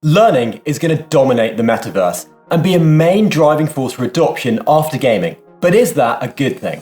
Learning is going to dominate the metaverse and be a main driving force for adoption after gaming. But is that a good thing?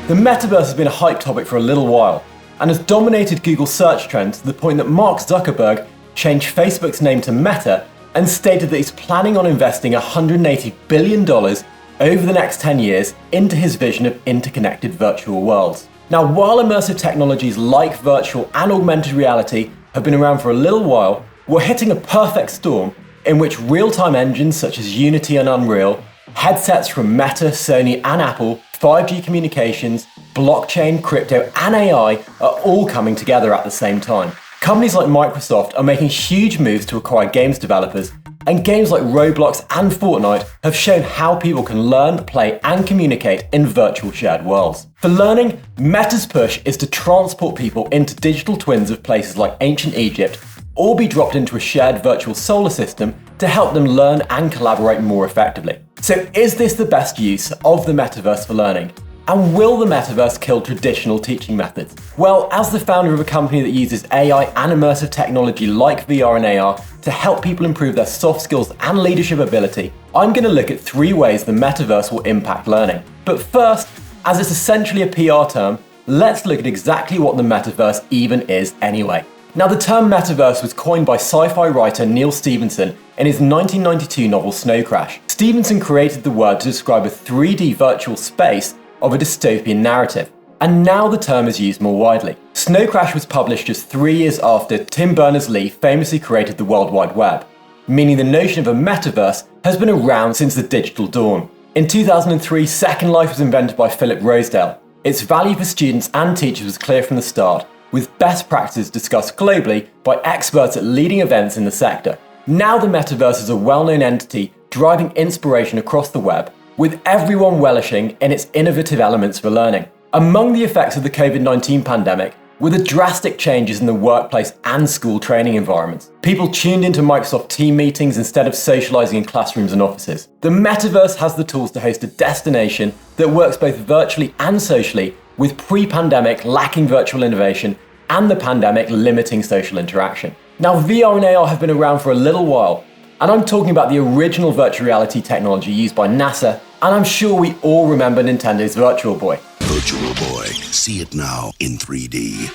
The metaverse has been a hype topic for a little while and has dominated Google search trends to the point that Mark Zuckerberg changed Facebook's name to Meta and stated that he's planning on investing $180 billion over the next 10 years into his vision of interconnected virtual worlds. Now, while immersive technologies like virtual and augmented reality have been around for a little while, we're hitting a perfect storm in which real-time engines such as Unity and Unreal, headsets from Meta, Sony and Apple, 5G communications, blockchain, crypto and AI are all coming together at the same time. Companies like Microsoft are making huge moves to acquire games developers, and games like Roblox and Fortnite have shown how people can learn, play and communicate in virtual shared worlds. For learning, Meta's push is to transport people into digital twins of places like ancient Egypt, or be dropped into a shared virtual solar system to help them learn and collaborate more effectively. So is this the best use of the metaverse for learning? And will the metaverse kill traditional teaching methods? Well, as the founder of a company that uses AI and immersive technology like VR and AR to help people improve their soft skills and leadership ability, I'm going to look at 3 ways the metaverse will impact learning. But first, as it's essentially a PR term, let's look at exactly what the metaverse even is anyway. Now, the term metaverse was coined by sci-fi writer Neil Stephenson in his 1992 novel Snow Crash. Stephenson created the word to describe a 3D virtual space of a dystopian narrative, and now the term is used more widely. Snow Crash was published just 3 years after Tim Berners-Lee famously created the World Wide Web, meaning the notion of a metaverse has been around since the digital dawn. In 2003, Second Life was invented by Philip Rosedale. Its value for students and teachers was clear from the start, with best practices discussed globally by experts at leading events in the sector. Now the metaverse is a well-known entity driving inspiration across the web, with everyone relishing in its innovative elements for learning. Among the effects of the COVID-19 pandemic were the drastic changes in the workplace and school training environments. People tuned into Microsoft Teams meetings instead of socializing in classrooms and offices. The metaverse has the tools to host a destination that works both virtually and socially, with pre-pandemic lacking virtual innovation and the pandemic limiting social interaction. Now, VR and AR have been around for a little while, and I'm talking about the original virtual reality technology used by NASA, and I'm sure we all remember Nintendo's Virtual Boy. Virtual Boy, see it now in 3D.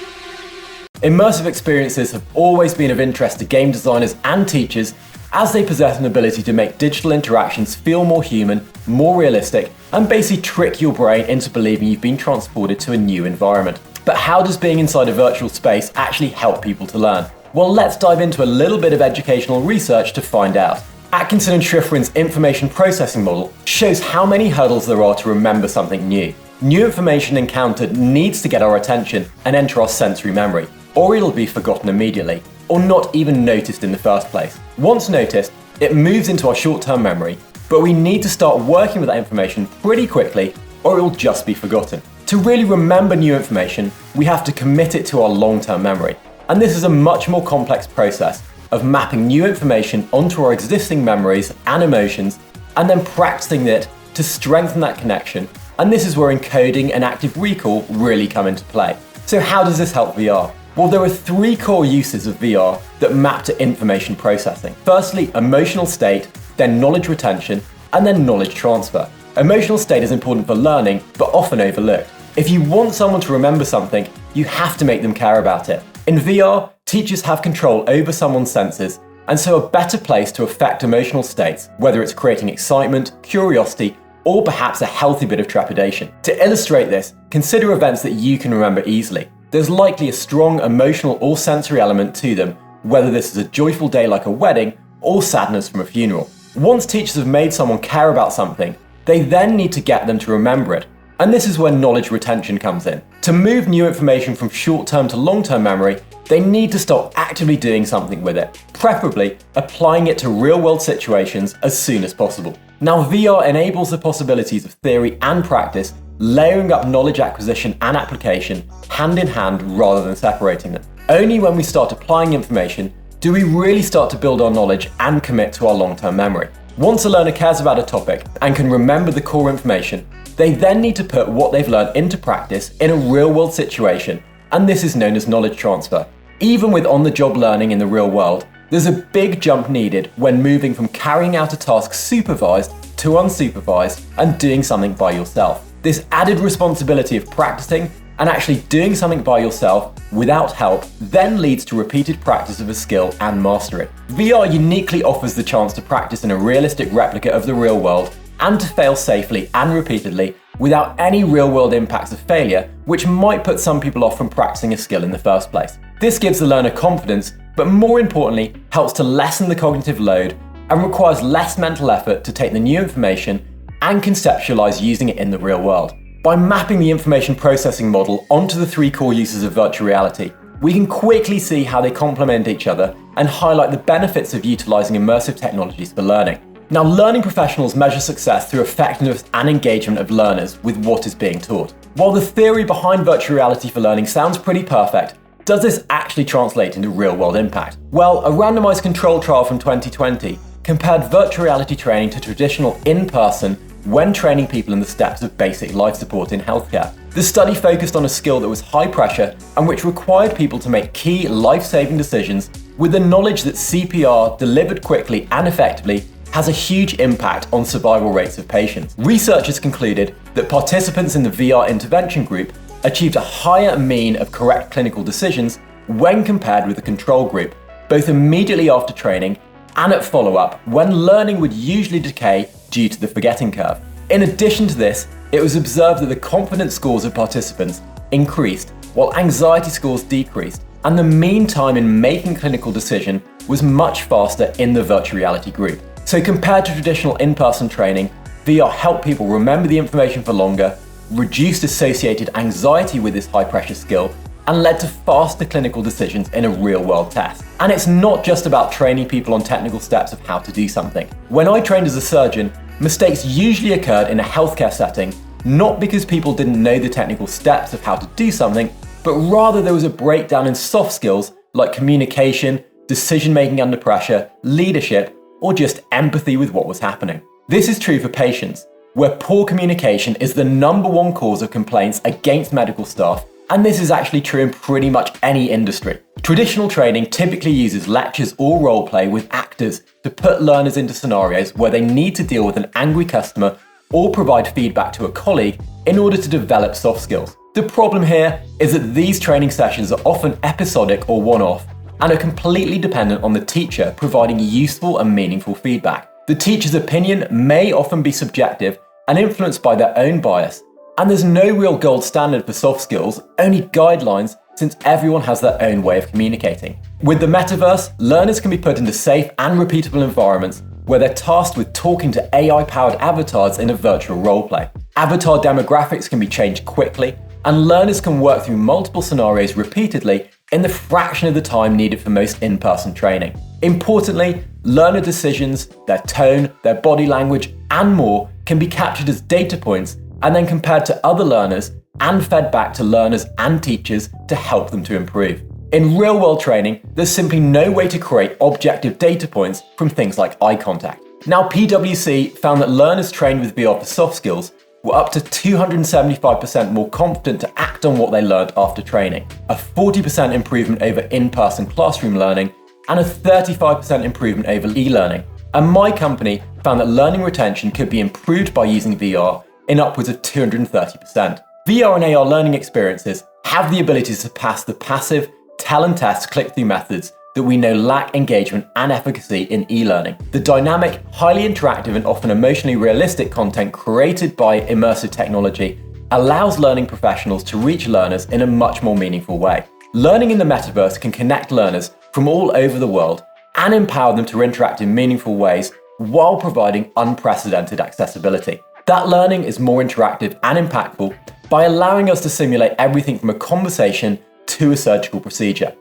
Immersive experiences have always been of interest to game designers and teachers, as they possess an ability to make digital interactions feel more human, more realistic, and basically trick your brain into believing you've been transported to a new environment. But how does being inside a virtual space actually help people to learn? Well, let's dive into a little bit of educational research to find out. Atkinson and Schifrin's information processing model shows how many hurdles there are to remember something new. New information encountered needs to get our attention and enter our sensory memory, or it'll be forgotten immediately, or not even noticed in the first place. Once noticed, it moves into our short-term memory, but we need to start working with that information pretty quickly, or it will just be forgotten. To really remember new information, we have to commit it to our long-term memory. And this is a much more complex process of mapping new information onto our existing memories and emotions, and then practicing it to strengthen that connection. And this is where encoding and active recall really come into play. So how does this help VR? Well, there are 3 core uses of VR that map to information processing. Firstly, emotional state, then knowledge retention, and then knowledge transfer. Emotional state is important for learning, but often overlooked. If you want someone to remember something, you have to make them care about it. In VR, teachers have control over someone's senses, and so a better place to affect emotional states, whether it's creating excitement, curiosity, or perhaps a healthy bit of trepidation. To illustrate this, consider events that you can remember easily. There's likely a strong emotional or sensory element to them, whether this is a joyful day like a wedding, or sadness from a funeral. Once teachers have made someone care about something, they then need to get them to remember it. And this is where knowledge retention comes in. To move new information from short-term to long-term memory, they need to start actively doing something with it, preferably applying it to real-world situations as soon as possible. Now, VR enables the possibilities of theory and practice, layering up knowledge acquisition and application hand in hand rather than separating them. Only when we start applying information do we really start to build our knowledge and commit to our long-term memory. Once a learner cares about a topic and can remember the core information, they then need to put what they've learned into practice in a real-world situation, and this is known as knowledge transfer. Even with on-the-job learning in the real world, there's a big jump needed when moving from carrying out a task supervised to unsupervised and doing something by yourself. This added responsibility of practicing and actually doing something by yourself without help then leads to repeated practice of a skill and master it. VR uniquely offers the chance to practice in a realistic replica of the real world and to fail safely and repeatedly without any real-world impacts of failure, which might put some people off from practicing a skill in the first place. This gives the learner confidence, but more importantly, helps to lessen the cognitive load and requires less mental effort to take the new information and conceptualize using it in the real world. By mapping the information processing model onto the three core uses of virtual reality, we can quickly see how they complement each other and highlight the benefits of utilizing immersive technologies for learning. Now, learning professionals measure success through effectiveness and engagement of learners with what is being taught. While the theory behind virtual reality for learning sounds pretty perfect, does this actually translate into real-world impact? Well, a randomized control trial from 2020 compared virtual reality training to traditional in-person when training people in the steps of basic life support in healthcare. The study focused on a skill that was high pressure and which required people to make key life-saving decisions with the knowledge that CPR delivered quickly and effectively has a huge impact on survival rates of patients. Researchers concluded that participants in the VR intervention group achieved a higher mean of correct clinical decisions when compared with the control group, both immediately after training and at follow-up, when learning would usually decay due to the forgetting curve. In addition to this, it was observed that the confidence scores of participants increased while anxiety scores decreased, and the mean time in making a clinical decision was much faster in the virtual reality group. So compared to traditional in-person training, VR helped people remember the information for longer, reduced associated anxiety with this high-pressure skill, and led to faster clinical decisions in a real-world test. And it's not just about training people on technical steps of how to do something. When I trained as a surgeon, mistakes usually occurred in a healthcare setting, not because people didn't know the technical steps of how to do something, but rather there was a breakdown in soft skills like communication, decision-making under pressure, leadership, or just empathy with what was happening. This is true for patients, where poor communication is the #1 cause of complaints against medical staff, and this is actually true in pretty much any industry. Traditional training typically uses lectures or role play with actors to put learners into scenarios where they need to deal with an angry customer or provide feedback to a colleague in order to develop soft skills. The problem here is that these training sessions are often episodic or one-off and are completely dependent on the teacher providing useful and meaningful feedback. The teacher's opinion may often be subjective and influenced by their own bias, and there's no real gold standard for soft skills, only guidelines, since everyone has their own way of communicating. With the metaverse, learners can be put into safe and repeatable environments where they're tasked with talking to AI-powered avatars in a virtual roleplay. Avatar demographics can be changed quickly, and learners can work through multiple scenarios repeatedly in the fraction of the time needed for most in-person training. Importantly, learner decisions, their tone, their body language, and more can be captured as data points and then compared to other learners and fed back to learners and teachers to help them to improve. In real-world training, there's simply no way to create objective data points from things like eye contact. Now, PwC found that learners trained with VR for soft skills were up to 275% more confident to act on what they learned after training, a 40% improvement over in-person classroom learning, and a 35% improvement over e-learning. And my company found that learning retention could be improved by using VR in upwards of 230%. VR and AR learning experiences have the ability to surpass the passive, tell and test click-through methods that we know lack engagement and efficacy in e-learning. The dynamic, highly interactive and often emotionally realistic content created by immersive technology allows learning professionals to reach learners in a much more meaningful way. Learning in the metaverse can connect learners from all over the world and empower them to interact in meaningful ways while providing unprecedented accessibility. That learning is more interactive and impactful by allowing us to simulate everything from a conversation to a surgical procedure.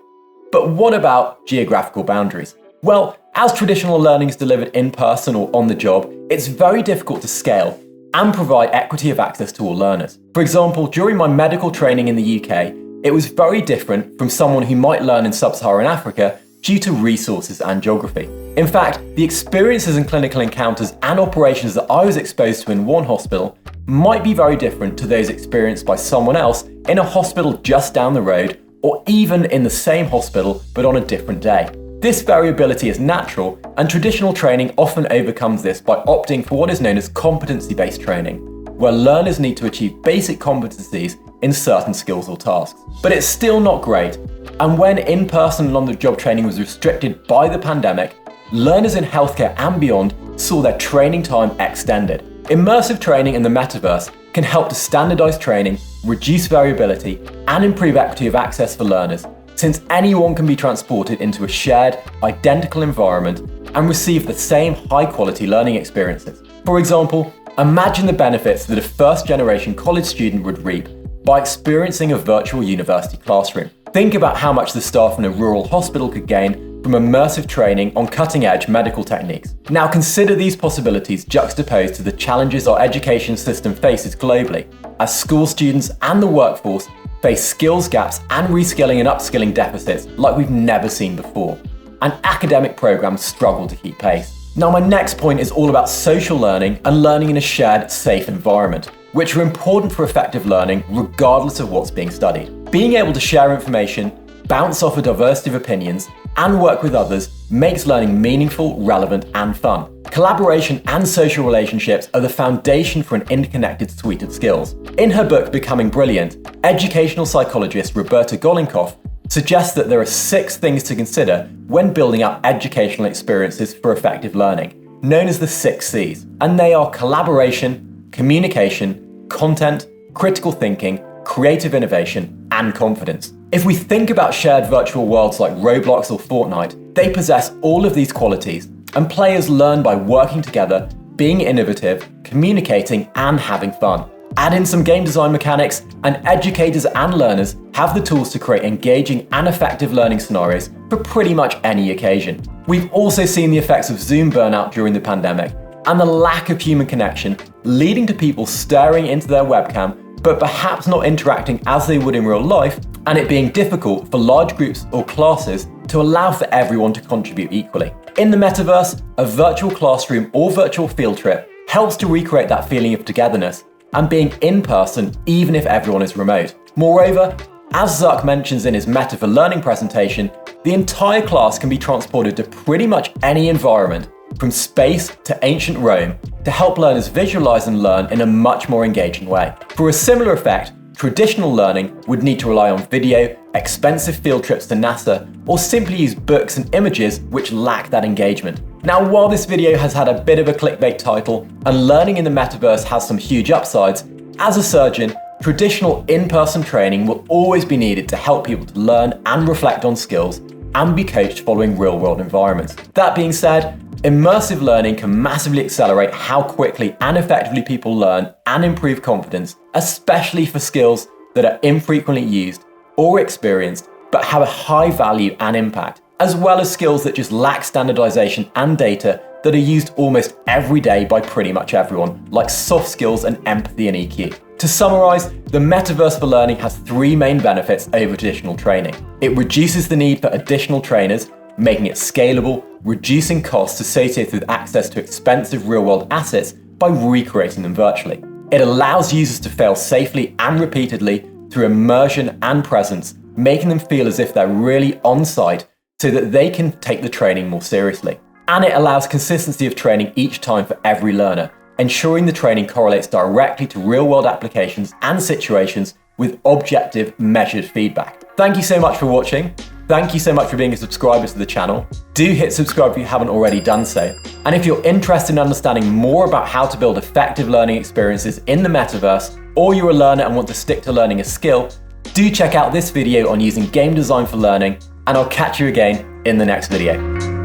But what about geographical boundaries? Well, as traditional learning is delivered in person or on the job, it's very difficult to scale and provide equity of access to all learners. For example, during my medical training in the UK, it was very different from someone who might learn in sub-Saharan Africa due to resources and geography. In fact, the experiences and clinical encounters and operations that I was exposed to in one hospital might be very different to those experienced by someone else in a hospital just down the road or even in the same hospital but on a different day. This variability is natural, and traditional training often overcomes this by opting for what is known as competency-based training, where learners need to achieve basic competencies in certain skills or tasks. But it's still not great, and when in-person and on-the-job training was restricted by the pandemic, learners in healthcare and beyond saw their training time extended. Immersive training in the metaverse can help to standardize training, reduce variability, and improve equity of access for learners, since anyone can be transported into a shared, identical environment and receive the same high-quality learning experiences. For example, imagine the benefits that a first-generation college student would reap by experiencing a virtual university classroom. Think about how much the staff in a rural hospital could gain from immersive training on cutting-edge medical techniques. Now consider these possibilities juxtaposed to the challenges our education system faces globally, as school students and the workforce face skills gaps and reskilling and upskilling deficits like we've never seen before, and academic programs struggle to keep pace. Now my next point is all about social learning and learning in a shared, safe environment, which are important for effective learning regardless of what's being studied. Being able to share information, bounce off a diversity of opinions, and work with others makes learning meaningful, relevant, and fun. Collaboration and social relationships are the foundation for an interconnected suite of skills. In her book, Becoming Brilliant, educational psychologist Roberta Golinkoff suggests that there are 6 things to consider when building up educational experiences for effective learning, known as the 6 C's. And they are collaboration, communication, content, critical thinking, creative innovation, and confidence. If we think about shared virtual worlds like Roblox or Fortnite, they possess all of these qualities, and players learn by working together, being innovative, communicating, and having fun. Add in some game design mechanics, and educators and learners have the tools to create engaging and effective learning scenarios for pretty much any occasion. We've also seen the effects of Zoom burnout during the pandemic, and the lack of human connection leading to people staring into their webcam but perhaps not interacting as they would in real life, and it being difficult for large groups or classes to allow for everyone to contribute equally. In the metaverse, a virtual classroom or virtual field trip helps to recreate that feeling of togetherness and being in person even if everyone is remote. Moreover, as Zuck mentions in his Meta for Learning presentation, the entire class can be transported to pretty much any environment, from space to ancient Rome, to help learners visualize and learn in a much more engaging way. For a similar effect, traditional learning would need to rely on video, expensive field trips to NASA, or simply use books and images which lack that engagement. Now, while this video has had a bit of a clickbait title, and learning in the metaverse has some huge upsides, as a surgeon, traditional in-person training will always be needed to help people to learn and reflect on skills and be coached following real-world environments. That being said, immersive learning can massively accelerate how quickly and effectively people learn and improve confidence, especially for skills that are infrequently used or experienced but have a high value and impact, as well as skills that just lack standardization and data that are used almost every day by pretty much everyone, like soft skills and empathy and EQ. To summarize, the Metaverse for Learning has 3 main benefits over traditional training. It reduces the need for additional trainers, making it scalable, reducing costs associated with access to expensive real-world assets by recreating them virtually. It allows users to fail safely and repeatedly through immersion and presence, making them feel as if they're really on-site so that they can take the training more seriously. And it allows consistency of training each time for every learner, ensuring the training correlates directly to real-world applications and situations with objective, measured feedback. Thank you so much for watching. Thank you so much for being a subscriber to the channel. Do hit subscribe if you haven't already done so. And if you're interested in understanding more about how to build effective learning experiences in the metaverse, or you're a learner and want to stick to learning a skill, do check out this video on using game design for learning, and I'll catch you again in the next video.